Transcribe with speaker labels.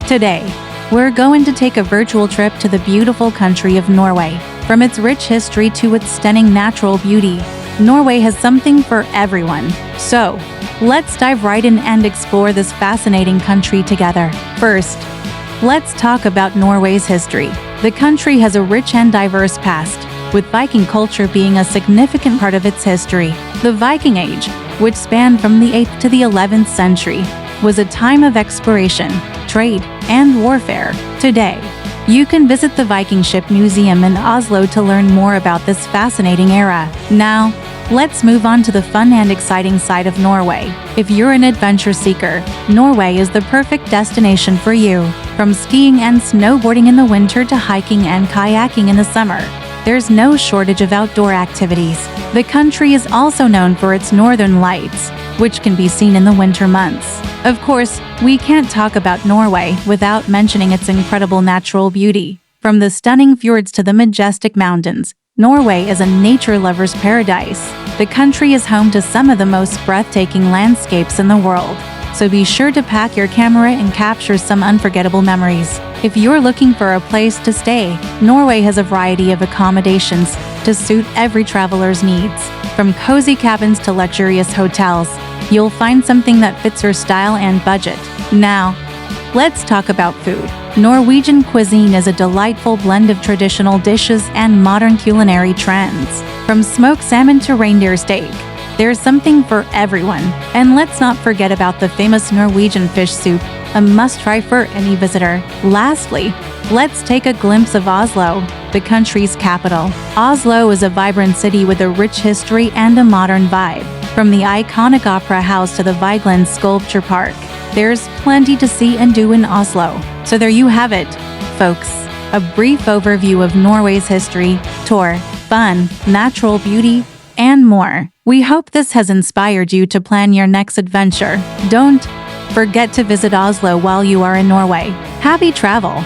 Speaker 1: Today, we're going to take a virtual trip to the beautiful country of Norway. From its rich history to its stunning natural beauty, Norway has something for everyone. So, let's dive right in and explore this fascinating country together. First, let's talk about Norway's history. The country has a rich and diverse past, with Viking culture being a significant part of its history. The Viking Age, which spanned from the 8th to the 11th century, was a time of exploration, trade, and warfare. Today, you can visit the Viking Ship Museum in Oslo to learn more about this fascinating era. Now, let's move on to the fun and exciting side of Norway. If you're an adventure seeker, Norway is the perfect destination for you. From skiing and snowboarding in the winter to hiking and kayaking in the summer, there's no shortage of outdoor activities. The country is also known for its northern lights, which can be seen in the winter months. Of course, we can't talk about Norway without mentioning its incredible natural beauty. From the stunning fjords to the majestic mountains, Norway is a nature lover's paradise. The country is home to some of the most breathtaking landscapes in the world, so be sure to pack your camera and capture some unforgettable memories. If you're looking for a place to stay, Norway has a variety of accommodations to suit every traveler's needs. From cozy cabins to luxurious hotels, you'll find something that fits your style and budget. Now, let's talk about food. Norwegian cuisine is a delightful blend of traditional dishes and modern culinary trends. From smoked salmon to reindeer steak, there's something for everyone. And let's not forget about the famous Norwegian fish soup, a must-try for any visitor. Lastly, let's take a glimpse of Oslo, the country's capital. Oslo is a vibrant city with a rich history and a modern vibe. From the iconic Opera House to the Vigeland Sculpture Park, there's plenty to see and do in Oslo. So there you have it, folks. A brief overview of Norway's history, tour, fun, natural beauty, and more. We hope this has inspired you to plan your next adventure. Don't forget to visit Oslo while you are in Norway. Happy travel!